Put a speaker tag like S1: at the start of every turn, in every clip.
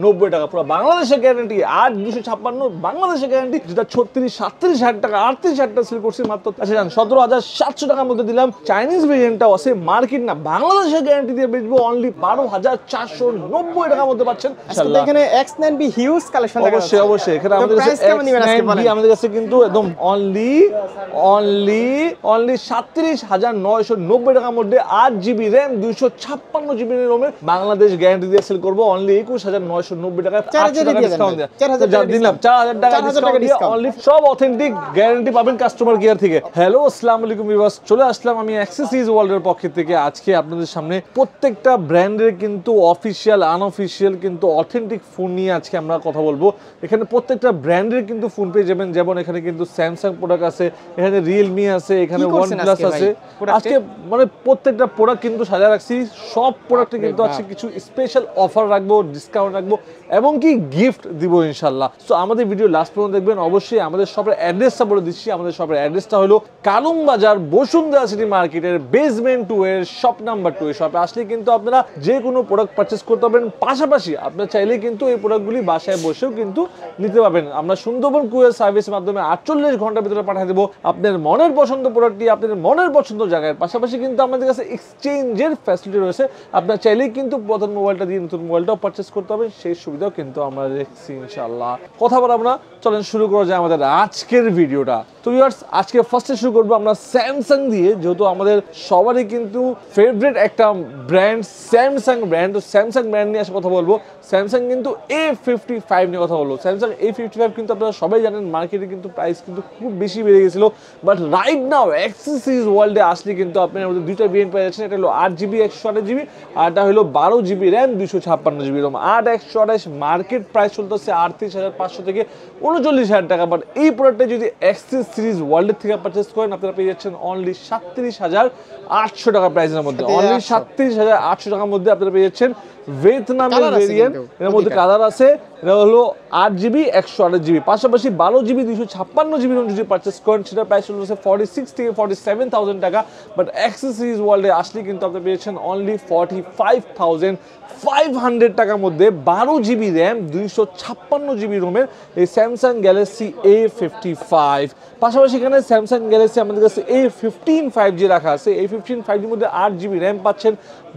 S1: 90 টাকা পুরো বাংলাদেশের গ্যারান্টি। 8,256 বাংলাদেশের গ্যারান্টি, যেটা 36-37 টাকা 38 টাকা সেল করছি মাত্র 17,700 টাকার মধ্যে দিলাম। চাইনিজ ভেরিয়েন্টটাও আছে, মার্কেট না বাংলাদেশের গ্যারান্টি দিয়ে বেচবো অনলি 12,490 টাকার মধ্যে পাচ্ছেন।
S2: এখানে X9B হিউজ কালেকশন দেখা যাচ্ছে।
S1: অবশ্যই এখানে আমাদের কাছে আমাদের কাছে কিন্তু একদম অনলি 37,990 টাকার মধ্যে 8GB RAM 256GB রোমের বাংলাদেশ গ্যারান্টি দিয়ে সেল করবো অনলি 21,990 টাকায়। 4,000 টাকা ডিসকাউন্ট দিলাম, 4,000 টাকা ডিসকাউন্ট দিয়ে অনলি সব অথেন্টিক গ্যারান্টি পাবেন কাস্টমার কেয়ার থেকে। হ্যালো আসসালামু আলাইকুম ভিউয়ার্স, চলে আসলাম আমি অ্যাক্সেসরিজ ওয়ার্ল্ডের পক্ষ থেকে। আজকে আপনাদের সামনে প্রত্যেকটা ব্র্যান্ডের কিন্তু অফিশিয়াল আনঅফিশিয়াল কিন্তু অথেন্টিক ফোন নিয়ে আজকে আমরা কথা বলবো। এখানে প্রত্যেকটা ব্র্যান্ডের কিন্তু ফোন পেয়ে যাবেন, যেমন এখানে কিন্তু স্যামসাং প্রোডাক্ট আছে, এখানে রিয়েলমি আছে, এখানে ওয়ানপ্লাস আছে। আজকে মানে প্রত্যেকটা প্রোডাক্ট কিন্তু সাজা রাখছি, সব প্রোডাক্টে কিন্তু আছে কিছু স্পেশাল অফার রাখবো, ডিসকাউন্ট রাখবো এবং কি গিফট দিব ইনশাল্লাহ। সো আমাদের ভিডিও লাস্ট পর্যন্ত দেখবেন। অবশ্যই আমাদের শপের অ্যাড্রেসটা বলে দিচ্ছি। আমাদের শপের অ্যাড্রেসটা হলো কালুম বাজার বসুন্ধরা সিটি মার্কেটের বেসমেন্ট 2 এর শপ নাম্বার 2 এ। শপে আসলে কিন্তু আপনারা যে কোনো প্রোডাক্ট পারচেস করতে পারবেন, পাশাপাশি আপনারা চাইলে কিন্তু এই প্রোডাক্টগুলি বাসায় বসেও কিন্তু নিতে পারবেন। আমরা সুন্দরবন কুরিয়ার সার্ভিসের মাধ্যমে 48 ঘন্টার ভিতরে পাঠিয়ে দেবো আপনার মনের পছন্দ প্রোডাক্টটি আপনাদের মনের পছন্দ জায়গায়। পাশাপাশি কিন্তু আমাদের কাছে এক্সচেঞ্জের ফ্যাসিলিটি রয়েছে, আপনারা চাইলেই কিন্তু পুরাতন মোবাইলটা দিয়ে নতুন মোবাইলটাও পারচেস করতে পারবেন, সেই সুবিধাও কিন্তু আমরা দেখছি ইনশাআল্লাহ। কথা বলবো না, চলেন শুরু করা যায় আমাদের আজকের ভিডিওটা। তো ভিউয়ার্স, আজকে ফার্স্টে শুরু করবো আমরা স্যামসাং দিয়ে, যেহেতু আমাদের সবারই কিন্তু ফেভারিট একটা ব্র্যান্ড স্যামসাং ব্র্যান্ড। তো স্যামসাং ব্র্যান্ড নিয়ে আসে কথা বলবো। স্যামসাং কিন্তু A55 নিয়ে কথা বলবো। স্যামসাং A55 কিন্তু আপনারা সবাই জানেন মার্কেটে কিন্তু প্রাইস কিন্তু খুব বেশি বেড়ে গেছিল, বাট রাইট নাও অ্যাক্সেসরিজ ওয়ার্ল্ডে আসলে কিন্তু আপনার মধ্যে দুইটা ভেরিয়েন্ট পেয়ে যাচ্ছেন। এটা হলো 8GB 128GB, আর এটা হলো 12GB RAM 256GB ROM। 8/128 market price চলতেছে 38,500 থেকে 39,000 টাকা, বাট এই প্রোডাক্টটা যদি অ্যাক্সেসরিজ ওয়ার্ল্ডের থেকে পারচেস করেন আপনারা পেয়ে যাচ্ছেন অনলি 37,800 টাকা প্রাইসের মধ্যে। অনলি 37,800 টাকার মধ্যে আপনারা পেয়ে যাচ্ছেন ভিয়েতনামের ভেরিয়েন্ট। এর মধ্যে কালার আছে, এটা হলো 8GB 128GB, পাশাপাশি 12GB 256GB ROM যদি পারচেস করেন সেটা প্রাইস হচ্ছে 46 থেকে 47,000 টাকা, বাট অ্যাক্সেসরিজ ওয়ার্ল্ডে আসলে কিন্তু আপনি পেয়েছেন অনলি 45,500 টাকার মধ্যে 12GB RAM 256GB রোমের এই স্যামসাং গ্যালাক্সি A55। পাশাপাশি এখানে স্যামসাং গ্যালাক্সি আমাদের কাছে A15 5G রাখা আছে। A15 5Gর মধ্যে 8GB RAM পাচ্ছেন,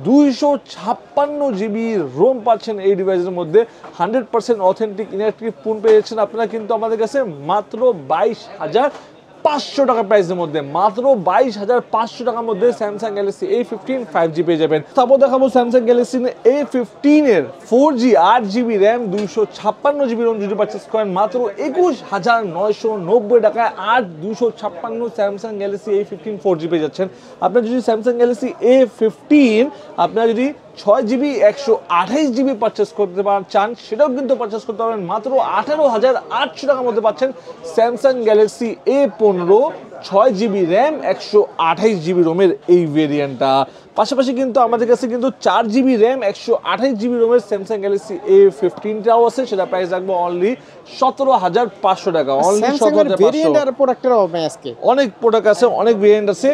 S1: 256GB ROM পাচ্ছেন এই ডিভাইসের মধ্যে। 100% অথেন্টিক ইনঅ্যাক্টিভ ফোন পেয়েছেন আপনারা কিন্তু আমাদের কাছে মাত্র 22,500 টাকা প্রাইসের মধ্যে। মাত্র 22,500 টাকার মধ্যে স্যামসাং গ্যালাক্সি A15 5G পেয়ে যাবেন। তারপর দেখাবো স্যামসাং গ্যালাক্সি A15 এর 4G 8GB RAM 256GB ROM যদি পারচেস করেন মাত্র 21,990 টাকায় 8/256 স্যামসাং গ্যালাক্সি A15 4G পেয়ে যাচ্ছেন। আপনারা যদি স্যামসাং গ্যালাক্সি A15 আপনারা যদি 6GB 128GB পারচেস করতে চান সেটাও কিন্তু পারচেস করতে পারবেন মাত্র 18,800 টাকার মধ্যে পাচ্ছেন Samsung Galaxy A15 6GB RAM 128GB রোমের এই ভেরিয়েন্টটা। পাশাপাশি কিন্তু আমাদের কাছে কিন্তু 4GB RAM 128GB রোমের স্যামসাং গ্যালাক্সি A15টাও আছে, সেটা প্রাইস রাখবো অনলি 17,500 টাকা। অনলি 17,500। অনেক প্রোডাক্ট আছে, অনেক ভেরিয়েন্ট আছে,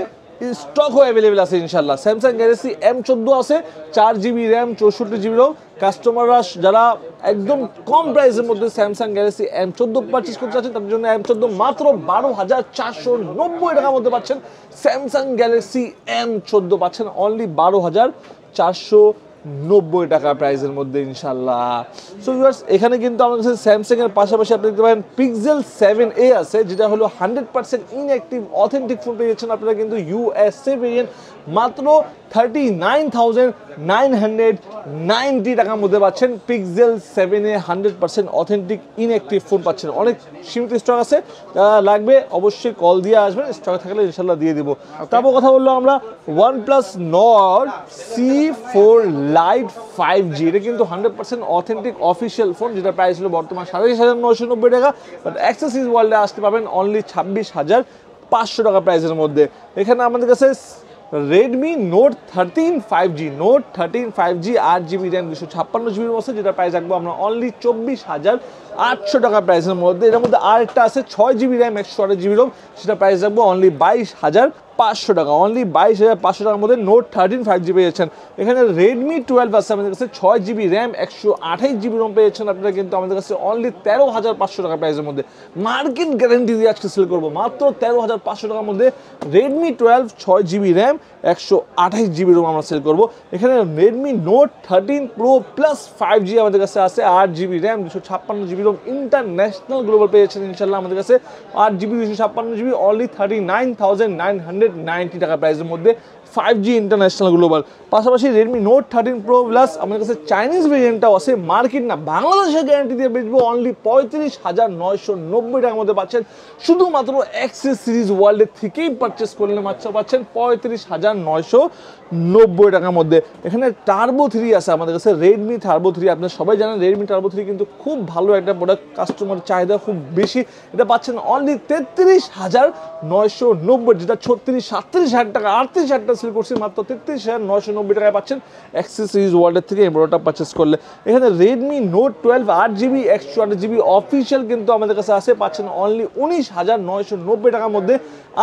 S1: স্টকও অ্যাভেলেবেল আছে ইনশাল্লাহ। স্যামসাং গ্যালাক্সি M14 আছে, 4GB RAM 64GB ROM। কাস্টমাররা যারা একদম কম প্রাইসের মধ্যে স্যামসাং গ্যালাক্সি M14 পারচেস করতে চাচ্ছেন তাদের জন্য M14 মাত্র 12,490 টাকার মধ্যে পাচ্ছেন। স্যামসাং গ্যালাক্সি M14 পাচ্ছেন অনলি 12,490 টাকা প্রাইসের মধ্যে ইনশাল্লাহ। সো ভিউয়ার্স, এখানে কিন্তু আমাদের কাছে স্যামসাং এর পাশাপাশি আপনি দেখতে পারেন পিক্সেল 7a আছে, যেটা হলো 100% ইনঅ্যাক্টিভ অথেন্টিক ফোন পেয়ে যাচ্ছেন আপনারা কিন্তু USA ভেরিয়েন্ট মাত্র 39,990 টাকার মধ্যে পাচ্ছেন। Pixel 7a 100% authentic inactive phone পাচ্ছেন। অনেক সীমিত স্টক আছে, লাগবে অবশ্যই কল দিয়ে আসবেন, স্টক থাকলে ইনশাল্লাহ দিয়ে দিব। তারপর কথা বললো আমরা OnePlus Nord C4 Lite 5G। এটা কিন্তু 100% অথেন্টিক অফিসিয়াল ফোন, যেটা প্রাইস হলো বর্তমান 27,990 টাকা, বাট অ্যাক্সেসরিজ ওয়ার্ল্ডে আসতে পাবেন অনলি 26,500 টাকা প্রাইসের মধ্যে। এখানে আমাদের কাছে Redmi Note 13 5G 8GB RAM 256GB ROM আছে, যেটা প্রাইস রাখবো আমরা অনলি 24,800 টাকা প্রাইসের মধ্যে। এর মধ্যে আরেকটা আছে 6GB RAM 128GB ROM, সেটা প্রাইস রাখবো অনলি 22,000 22,500 টাকা, অনলি 22,500 টাকার মধ্যে নোট 13 5G পেয়েছেন। এখানে রেডমি 12 আছে আমাদের কাছে, 6GB র্যাম 128GB রোম পেয়েছেন আপনারা কিন্তু আমাদের কাছে অনলি 13,500 টাকা প্রাইসের মধ্যে। মার্কেট গ্যারান্টি দিয়ে আজকে সেল করবো মাত্র 13,500 টাকার মধ্যে। Redmi 12 6GB RAM 128GB ROM আমরা সেল করবো। এখানে Redmi note 13 pro plus 5G আমাদের কাছে আছে, 8GB RAM 256GB Rome international global পেয়েছেন ইনশাল্লাহ আমাদের কাছে। 8GB 256GB অনলি 39,990 টাকা প্রাইসের মধ্যে 5G ইন্টারন্যাশনাল গ্লোবাল। পাশাপাশি রেডমি নোট 13 প্রো প্লাস আমাদের কাছে চাইনিজ ভেরিয়েন্টটাও আছে, মার্কেট না বাংলাদেশের গ্যারান্টি দিয়ে বেচবো অনলি 35,990 টাকার মধ্যে পাচ্ছেন। শুধুমাত্র অ্যাক্সেস সিরিজ ওয়ার্ল্ডের থেকেই পারচেস করলে মাত্র পাচ্ছেন 35,990 টাকার মধ্যে। এখানে টার্বো 3 আছে আমাদের কাছে, রেডমি টার্বো 3। আপনারা সবাই জানেন রেডমি টার্বো 3 কিন্তু খুব ভালো একটা প্রোডাক্ট, কাস্টমার চাহিদা খুব বেশি। এটা পাচ্ছেন অনলি 33,990, যেটা 36-37,000 টাকা 38,000 টাকা সেল করছি, মাত্র 33,990 টাকায় পাচ্ছেন অ্যাক্সেস সিরিজ ওয়ার্ল্ডের থেকে এই প্রোডাক্টটা পারচেস করলে। এখানে Redmi note 12 8GB 128GB official কিন্তু আমাদের কাছে আছে, পাচ্ছেন অনলি 19,990 টাকার মধ্যে।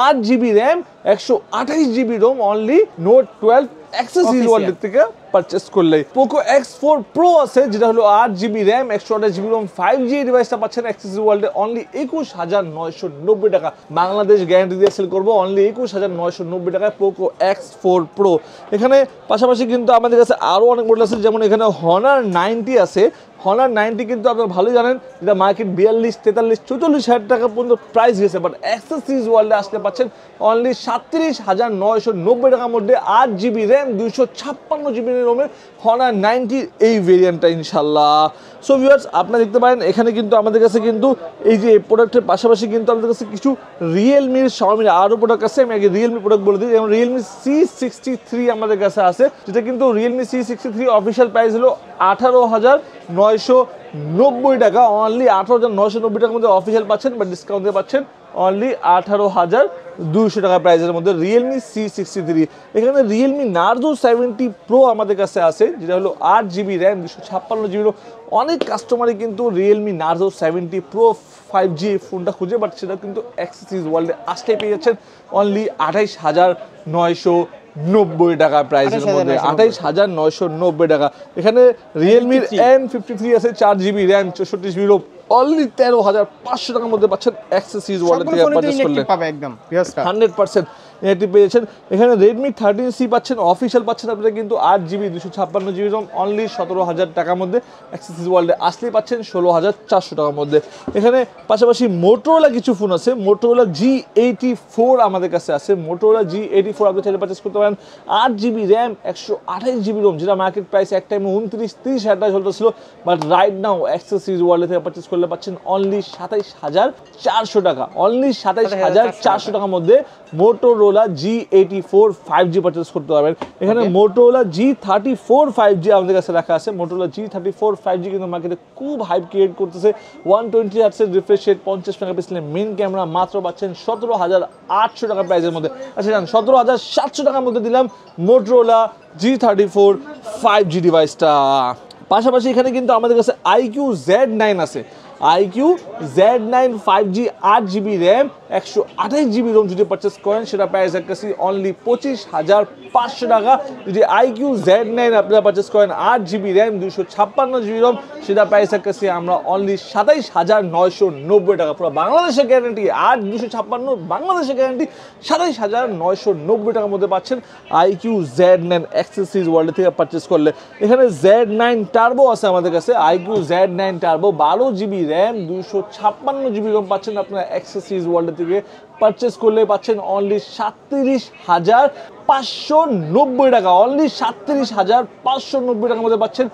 S1: 8GB RAM 128GB Rome only note 12 access series ওয়ার্ল্ডের থেকে পারচেস করলে। পোকো X4 Pro আছে, যেটা হলো 8GB RAM 128GB Rome 5G ডিভাইসটা পাচ্ছেন অ্যাক্সেস ওয়ার্ল্ডে অনলি 21,990 টাকা। বাংলাদেশ গ্যারান্টি দিয়ে সেল করবো অনলি 21,990 টাকায় পোকো X4 Pro। এখানে পাশাপাশি কিন্তু আমাদের কাছে আরও অনেক মডেল আছে, যেমন এখানে Honor 90 আছে। Honor 90 কিন্তু আপনারা ভালোই জানেন, যেটা মার্কেট 42-43-44,000 টাকা পর্যন্ত প্রাইস গেছে, বাট অ্যাক্সেস সিরিজ ওয়ার্ল্ডে আসতে পাচ্ছেন অনলি 37,990 টাকার মধ্যে। 8GB র্যাম 256GB রোমের Honor 90 এই ভেরিয়েন্টটা ইনশাল্লাহ। সো ভিউয়ার্স, আপনারা দেখতে পারেন এখানে কিন্তু আমাদের কাছে কিন্তু এই যে প্রোডাক্টের পাশাপাশি কিন্তু আমাদের কাছে কিছু রিয়েলমির, শাওমির আরও প্রোডাক্ট আছে। আমি আগে রিয়েলমি প্রোডাক্ট বলে দিই, যেমন রিয়েলমি C63 আমাদের কাছে আছে, যেটা কিন্তু রিয়েলমি C63 অফিসিয়াল প্রাইস হলো 18,990 টাকা, অনলি 18,990 টাকার মধ্যে অফিসিয়াল পাচ্ছেন, বাট ডিসকাউন্ট দিয়ে পাচ্ছেন অনলি 18,200 টাকা প্রাইসের মধ্যে রিয়েলমি C63। এখানে রিয়েলমি নার্জো 70 প্রো আমাদের কাছে আছে, যেটা হলো 8GB র্যাম 256GB রোম। অনেক কাস্টমারই কিন্তু রিয়েলমি নার্জো 70 প্রো 5G ফোনটা খুঁজে, বাট সেটা কিন্তু অ্যাক্সেস সিরিজ ওয়ার্ল্ডে আসতে পেয়ে যাচ্ছেন অনলি 28,990 টাকা প্রাইসের মধ্যে, 28,990 টাকা। এখানে রিয়েলমির N53 আছে, 4GB RAM 64GB Rome only 13,500 টাকার মধ্যে পাচ্ছেন অ্যাক্সেস সিরিজ ওয়ার্ল্ড থেকে পারচেজ করলে
S2: একদম
S1: 100% এটি পেয়েছেন। এখানে রেডমি 13C পাচ্ছেন, অফিসিয়াল পাচ্ছেন আপনারা কিন্তু 8GB 256GB রোম অনলি 17,000 টাকার মধ্যে। অ্যাক্সেস সিরিজ ওয়ার্ল্ডে আসলেই পাচ্ছেন 16,400 টাকার মধ্যে। এখানে পাশাপাশি মোটোরোলা কিছু ফোন আছে, মোটোরোলা G84 আমাদের কাছে আছে। মোটোরোলা G84 আপনি চাইলে পারচেস করতে পারেন। 8GB র্যাম 128GB রোম, যেটা মার্কেট প্রাইস এক টাইমে 29-30,000 টাকা চলতেছিল, but right now access series world থেকে পারচেস করলে পাচ্ছেন অনলি 27,400 টাকা, অনলি 27,400 টাকার মধ্যে মোটোরোলা G84 5G পারচেস করতে পারবেন। এখানে মোটোরোলা G34 5G আমাদের কাছে রাখা আছে। মোটোরোলা G34 5G কিন্তু মার্কেটে খুব হাইপ ক্রিয়েট করতেছে। 120 হার্টজের রিফ্রেশ রেট, 50 মেগাপিক্সেলের মেইন ক্যামেরা, মাত্র পাচ্ছেন 17,800 টাকা প্রাইসের মধ্যে। আচ্ছা জান, 17,700 টাকার মধ্যে দিলাম মোটোরোলা G34 5G ডিভাইসটা। পাশাপাশি এখানে কিন্তু আমাদের কাছে IQ Z9 আছে। IQ Z9 5G 8GB RAM 128GB ROM যদি পারচেস করেন, সেটা প্রাইস রাখতেছি অনলি 25,500 টাকা। যদি IQ Z9 আপনারা পারচেস করেন 8GB র্যাম 256GB রোম, সেটা প্রাইস রাখতেছি আমরা অনলি 27,990 টাকা। পুরো বাংলাদেশের গ্যারান্টি, 8/256 বাংলাদেশের গ্যারান্টি, 27,990 টাকার মধ্যে পাচ্ছেন IQ Z9 access series world থেকে পারচেস করলে। এখানে Z9 টার্বো আছে আমাদের কাছে, IQ Z9 turbo 12GB RAM 256GB Rome পাচ্ছেন আপনারা অ্যাক্সেস সিরিজ ওয়ার্ল্ড থেকে পারচেস করলে পাচ্ছেন অনলি 37,590 টাকা, অনলি 37,590 টাকার মধ্যে পাচ্ছেন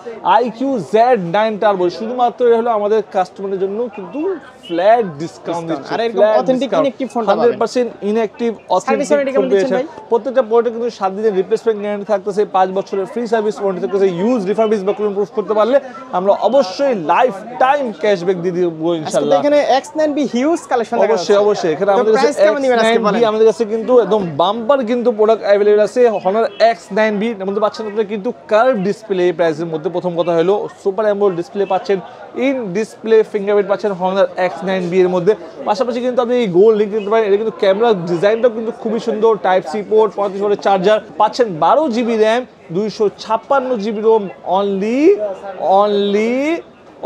S1: IQ Z9 টার্বো। শুধুমাত্র এটা হলো আমাদের কাস্টমারের জন্য কিন্তু ফ্ল্যাট ডিসকাউন্ট দিচ্ছে।
S2: আর এরকম অথেন্টিক ইনঅ্যাকটিভ ফোনটা পাবেন,
S1: 100% ইনঅ্যাকটিভ অথেন্টিক ফোন পেয়েছেন। প্রত্যেকটা প্রোডাক্টে কিন্তু 7 দিনের রিপ্লেসমেন্ট গ্যারান্টি থাকতেছে, 5 বছরের ফ্রি সার্ভিস ওয়ারেন্টি থাকতেছে। ইউজ রিফারবিশ বা ইমপ্রুভ করতে পারলে আমরা অবশ্যই লাইফ টাইম ক্যাশব্যাক দিয়ে দিব ইনশাআল্লাহ।
S2: এখানে X9B হিউজ কালেকশন
S1: অবশ্যই এখানে আমাদের কাছে
S2: প্রাইস কেমন দিবেন আজকে বলেন?
S1: আমাদের কাছে কিন্তু একদম বাম্পার কিন্তু প্রোডাক্ট अवेलेबल আছে। Honor X9B এর মধ্যে পাচ্ছেন আপনারা কিন্তু কার্ভ ডিসপ্লে প্রাইসের মধ্যে। প্রথম কথা হলো সুপার অ্যামোলেড ডিসপ্লে পাচ্ছেন, ইন ডিসপ্লে ফিঙ্গারপ্রিন্ট পাচ্ছেন Honor X9B এর মধ্যে। পাশাপাশি কিন্তু আপনি এই গোল্ড লিংক দিতে পারেন। এটা কিন্তু ক্যামেরা ডিজাইনটাও কিন্তু খুবই সুন্দর, টাইপ সি পোর্ট, 35 ওয়াটের চার্জার পাচ্ছেন, 12 GB RAM, 256 GB ROM, only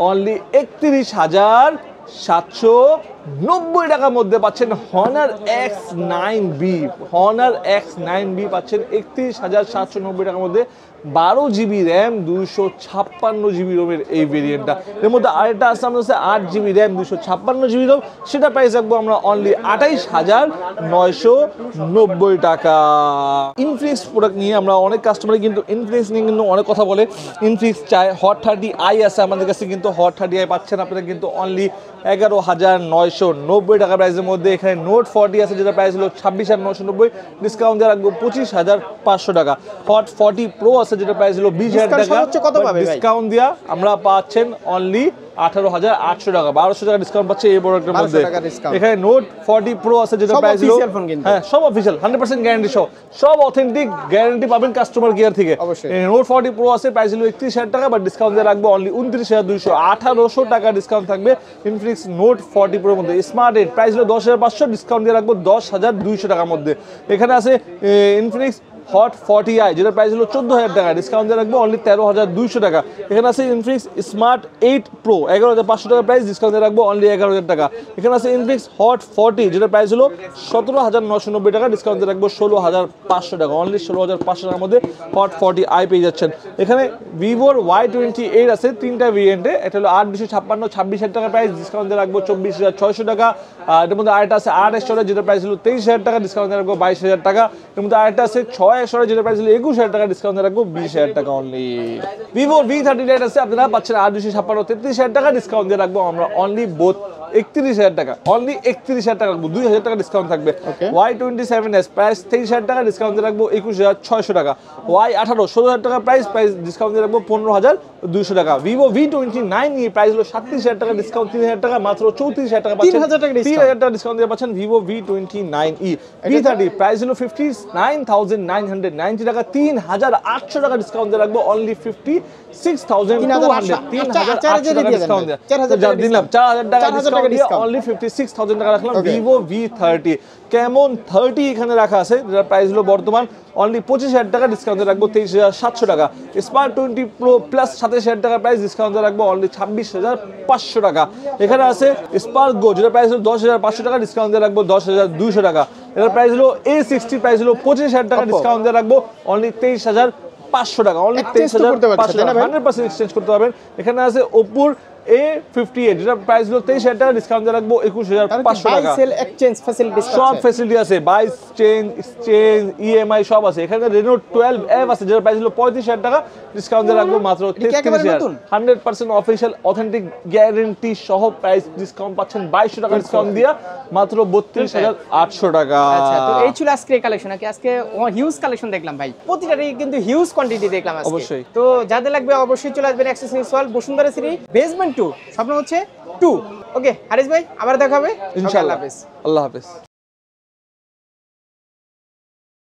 S1: 31,790 টাকার মধ্যে পাচ্ছেন Honor X9B। Honor X9B পাচ্ছেন 31,790 টাকার মধ্যে, 12 জিবি র্যাম, 256 জিবি রোমের এই ভেরিয়েন্টটা। এর মধ্যে আরেকটা আছে আমাদের কাছে 8 জিবি র্যাম, 256 জিবি রোম, সেটা প্রাইস রাখবো আমরা অনলি 28,990 টাকা। ইনফিনিক্স প্রোডাক্ট নিয়ে আমরা অনেক কাস্টমার কিন্তু ইনফিনিক্স নিয়ে কিন্তু অনেক কথা বলে, ইনফিনিক্স চায়। Hot 30i আছে আমাদের কাছে, কিন্তু Hot 30i পাচ্ছেন আপনারা কিন্তু অনলি 11,990 টাকা প্রাইসের মধ্যে। এখানে Note 40 আছে, যেটা প্রাইস হলো 26,990, ডিসকাউন্ট দিয়ে রাখবো 25,500 টাকা। Hot 40 Pro আছে, যেটা প্রাইস হলো 20,000 টাকা, ডিসকাউন্ট দিয়া আমরা পাচ্ছেন অনলি 18,800 টাকা, 1200 টাকা ডিসকাউন্ট পাচ্ছে এই প্রোডাক্টের মধ্যে। এখানে Note 40 Pro আছে, যেটা প্রাইস হলো, হ্যাঁ সব অফিশিয়াল 100% গ্যারান্টি সহ, সব অথেন্টিক গ্যারান্টি পাবেন কাস্টমার কেয়ার থেকে। Note 40 Pro আছে, প্রাইস হলো 31,000 টাকা, বাট ডিসকাউন্ট দিয়ে রাখবো অনলি 29,200, 1800 টাকা ডিসকাউন্ট থাকবে ইনফিনিক্স Note 40 Pro এর মধ্যে। স্মার্ট 8 প্রাইস হলো 10,500, ডিসকাউন্ট দিয়ে রাখবো 10,200 টাকার মধ্যে। এখানে আছে ইনফিনিক্স Hot 40i, যেটা প্রাইস হলো 14,000 টাকা, ডিসকাউন্ট দিয়ে রাখবো অনলি 13,200 টাকা। এখানে আছে ইনফিনিক্স স্মার্ট 8 Pro, 11,500 টাকা প্রাইস, ডিসকাউন্ট দিয়ে রাখবো অনলি 11,000 টাকা। এখানে আছে ইনফিনিক্স Hot 40, যেটা প্রাইস হলো 17,990 টাকা, ডিসকাউন্ট দিয়ে রাখবো 16,500 টাকা, অনলি 16,500 টাকার মধ্যে Hot 40i পেয়ে যাচ্ছেন। এখানে Vivo Y28 আছে, তিনটা ভেরিয়েন্টে, এটা হলো 8,256, 26,000 টাকা প্রাইস, ডিসকাউন্ট দিয়ে রাখবো 24,600 টাকা। এটার মধ্যে আরেকটা আছে 8 স্টোরেজ, যেটা প্রাইস হলো 23,000 টাকা, ডিসকাউন্ট দিয়ে রাখবো 22,000 টাকা। এর মধ্যে আরেকটা আছে 6 স্টোরেজ, যেটা প্রাইস হলো 21,000 টাকা, ডিসকাউন্ট দিয়ে রাখবো 20,000 টাকা অনলি। Vivo V39 আছে, আপনারা পাচ্ছেন 8,256, 33,000 টাকা, ডিসকাউন্ট দিয়ে রাখবো আমরা অনলি 31,000 টাকা, অনলি 31,000 টাকা রাখবো, 2,000 টাকা ডিসকাউন্ট থাকবে। Y27s প্রাইস 23,000 টাকা, ডিসকাউন্ট দিয়ে রাখবো 21,600 টাকা। Y18 16,000 টাকা প্রাইস ডিসকাউন্ট দিয়ে রাখবো 15,200 টাকা। Vivo V29 নিয়ে প্রাইস হলো 37,000 টাকা, ডিসকাউন্ট 3,000 টাকা, মাত্র 34,000 টাকা পাচ্ছেন, 3,000 টাকা ডিসকাউন্ট দিয়ে পাচ্ছেন Vivo V29e। V30 প্রাইস হলো 59,990 টাকা, 3,800 টাকা ডিসকাউন্ট দিয়ে রাখবো অনলি 56,200, 3,800 টাকা ডিসকাউন্ট দিয়ে দিলাম, 4,000 টাকা ডিসকাউন্ট দিয়ে অনলি 56,000 টাকা রাখলাম Vivo V30। কেমন 30 এখানে রাখা আছে, যার প্রাইস হলো বর্তমান অনলি 25,000 টাকা, ডিসকাউন্ট দিয়ে রাখবো 23,700 টাকা। স্মার্ট 20 Pro প্লাস 27,000 টাকা প্রাইস, ডিসকাউন্ট দিয়ে রাখবো অনলি 26,500 টাকা। এখানে আছে স্পার্ক গো, যেটা প্রাইস হলো 10,500 টাকা, ডিসকাউন্ট দিয়ে রাখবো 10,200 টাকা। এটার প্রাইস হলো A60, প্রাইস হলো 25,000 টাকা, ডিসকাউন্ট দিয়ে রাখবো অনলি 23,500 টাকা, অনলি 23,500 টাকা, 100% এক্সচেঞ্জ করতে পারবেন। এখানে আছে ওপোর A58, যেটা প্রাইস হলো 23,000 টাকা, ডিসকাউন্ট দিয়ে রাখবো 21,500 টাকা। সব ফ্যাসিলিটি আছে, বাইস চেঞ্জ, এক্সচেঞ্জ, EMI সব আছে। এখানে Reno 12F আছে, যেটা প্রাইস হলো 35,000 টাকা, ডিসকাউন্ট দিয়ে রাখবো মাত্র 33,000, 100% অফিশিয়াল অথেন্টিক গ্যারান্টি সহ প্রাইস ডিসকাউন্ট পাচ্ছেন 2,200 টাকা ডিসকাউন্ট দিয়ে মাত্র 32,800 টাকা।
S2: আচ্ছা, তো এই ছিল আজকের কালেকশন। আজকে হিউজ কালেকশন দেখলাম ভাই, প্রতিটারই কিন্তু হিউজ কোয়ান্টিটি দেখলাম আজকে।
S1: অবশ্যই,
S2: তো যাদের লাগবে অবশ্যই চলে আসবেন accessories world, Bashundhara city, basement 2, স্বপ্ন হচ্ছে 2। ওকে হারিস ভাই, আবার দেখা হবে ইনশাআল্লাহ। আল্লাহ হাফেজ।